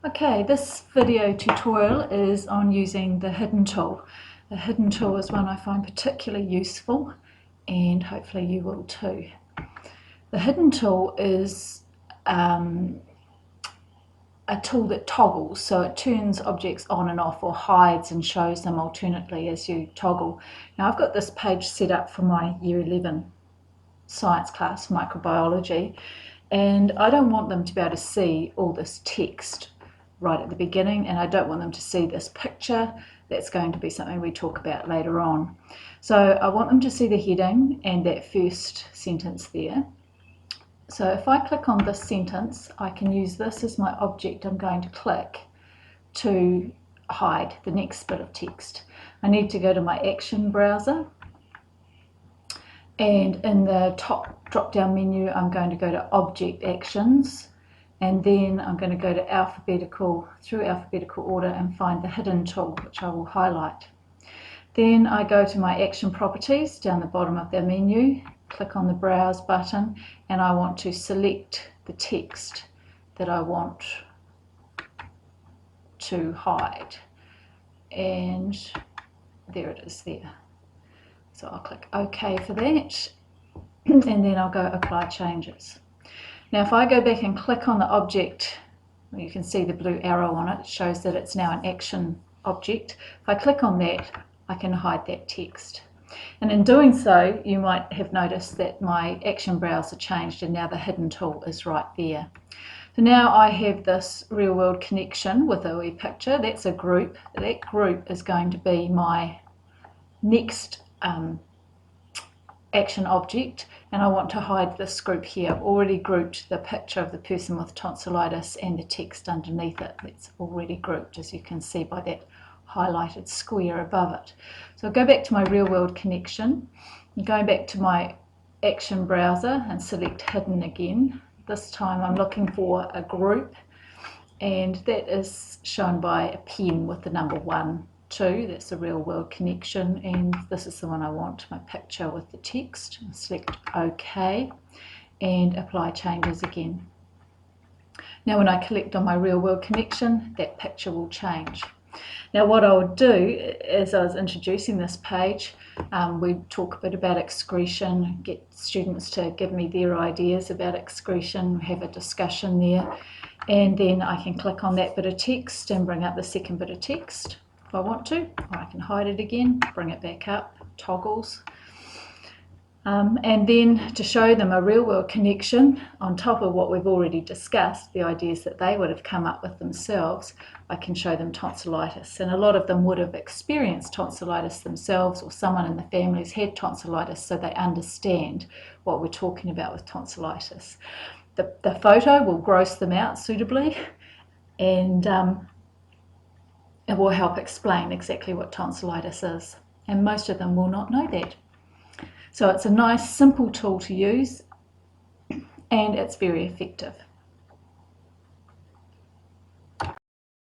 Okay, this video tutorial is on using the hidden tool. The hidden tool is one I find particularly useful, and hopefully you will too. The hidden tool is a tool that toggles, so it turns objects on and off or hides and shows them alternately as you toggle. Now I've got this page set up for my Year 11 science class, microbiology, and I don't want them to be able to see all this text right at the beginning, and I don't want them to see this picture. That's going to be something we talk about later on. So I want them to see the heading and that first sentence there. So if I click on this sentence, I can use this as my object I'm going to click to hide the next bit of text. I need to go to my action browser, and in the top drop down menu I'm going to go to Object Actions, and then I'm going to go to through alphabetical order and find the hidden tool, which I will highlight. Then I go to my action properties down the bottom of the menu, click on the browse button, and I want to select the text that I want to hide, and there it is there. So I'll click OK for that, and then I'll go Apply Changes. Now if I go back and click on the object, well, you can see the blue arrow on it, shows that it's now an action object. If I click on that, I can hide that text. And in doing so, you might have noticed that my action browser changed, and now the hidden tool is right there. So now I have this real world connection with a wee picture. That's a group. That group is going to be my next action object, and I want to hide this group here. I've already grouped the picture of the person with tonsillitis and the text underneath it. It's already grouped, as you can see by that highlighted square above it. So I'll go back to my real world connection, and going back to my action browser and select hidden again. This time I'm looking for a group, and that is shown by a pen with the number 1, 2. That's a real world connection, and this is the one I want, my picture with the text. I'll select OK and Apply Changes again. Now when I click on my real world connection, that picture will change. Now what I would do, as I was introducing this page, we talk a bit about excretion, get students to give me their ideas about excretion, have a discussion there, and then I can click on that bit of text and bring up the second bit of text if I want to, or I can hide it again, bring it back up, toggles. And then to show them a real world connection on top of what we've already discussed, the ideas that they would have come up with themselves, I can show them tonsillitis. And a lot of them would have experienced tonsillitis themselves, or someone in the family has had tonsillitis, so they understand what we're talking about with tonsillitis. The photo will gross them out suitably, and it will help explain exactly what tonsillitis is. And most of them will not know that. So it's a nice, simple tool to use, and it's very effective.